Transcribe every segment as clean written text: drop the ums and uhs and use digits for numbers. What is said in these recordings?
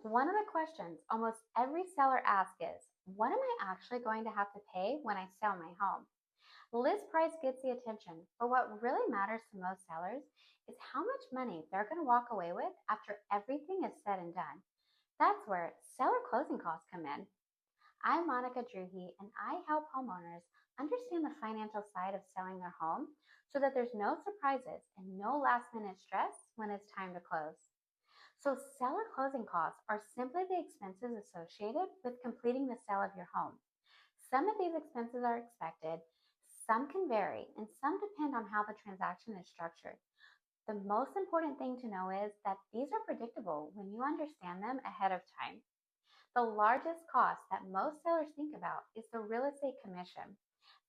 One of the questions almost every seller asks is, what am I actually going to have to pay when I sell my home? List price gets the attention, but what really matters to most sellers is how much money they're going to walk away with after everything is said and done. That's where seller closing costs come in. I'm Monica Druhi, and I help homeowners understand the financial side of selling their home so that there's no surprises and no last minute stress when it's time to close. So, seller closing costs are simply the expenses associated with completing the sale of your home. Some of these expenses are expected, some can vary, and some depend on how the transaction is structured. The most important thing to know is that these are predictable when you understand them ahead of time. The largest cost that most sellers think about is the real estate commission.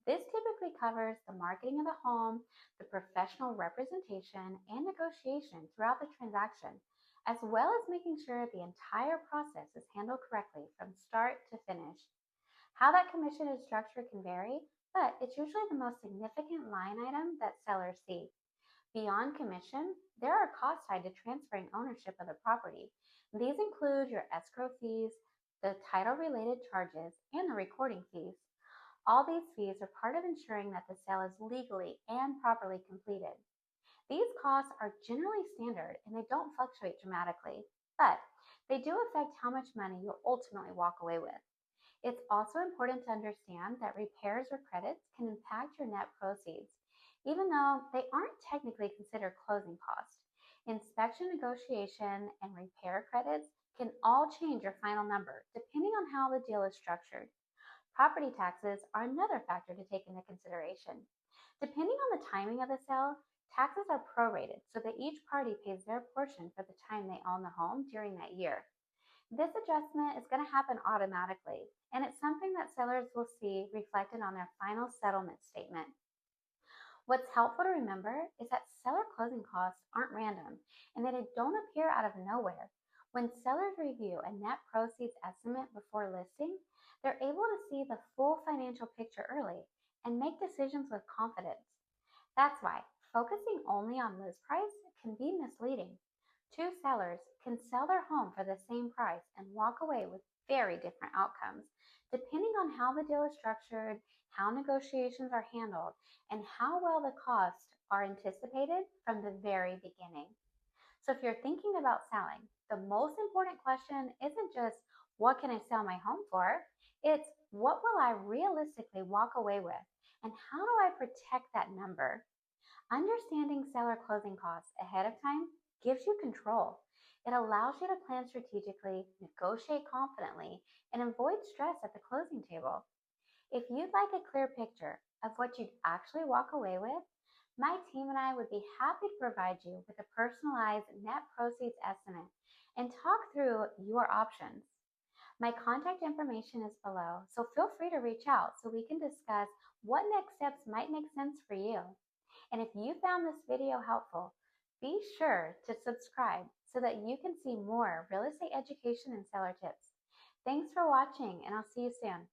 This typically covers the marketing of the home, the professional representation, and negotiation throughout the transaction, as well as making sure the entire process is handled correctly from start to finish. How that commission is structured can vary, but it's usually the most significant line item that sellers see. Beyond commission, there are costs tied to transferring ownership of the property. These include your escrow fees, the title related charges, and the recording fees. All these fees are part of ensuring that the sale is legally and properly completed. These costs are generally standard and they don't fluctuate dramatically, but they do affect how much money you'll ultimately walk away with. It's also important to understand that repairs or credits can impact your net proceeds, even though they aren't technically considered closing costs. Inspection, negotiation, and repair credits can all change your final number depending on how the deal is structured. Property taxes are another factor to take into consideration. Depending on the timing of the sale, taxes are prorated so that each party pays their portion for the time they own the home during that year. This adjustment is going to happen automatically, and it's something that sellers will see reflected on their final settlement statement. What's helpful to remember is that seller closing costs aren't random and that they don't appear out of nowhere. When sellers review a net proceeds estimate before listing, they're able to see the full financial picture early and make decisions with confidence. That's why focusing only on list price can be misleading. Two sellers can sell their home for the same price and walk away with very different outcomes, depending on how the deal is structured, how negotiations are handled, and how well the costs are anticipated from the very beginning. So, if you're thinking about selling, the most important question isn't just what can I sell my home for? It's what will I realistically walk away with? And how do I protect that number? Understanding seller closing costs ahead of time gives you control. It allows you to plan strategically, negotiate confidently, and avoid stress at the closing table. If you'd like a clear picture of what you'd actually walk away with, my team and I would be happy to provide you with a personalized net proceeds estimate and talk through your options. My contact information is below, so feel free to reach out so we can discuss what next steps might make sense for you. And if you found this video helpful, be sure to subscribe so that you can see more real estate education and seller tips. Thanks for watching, and I'll see you soon.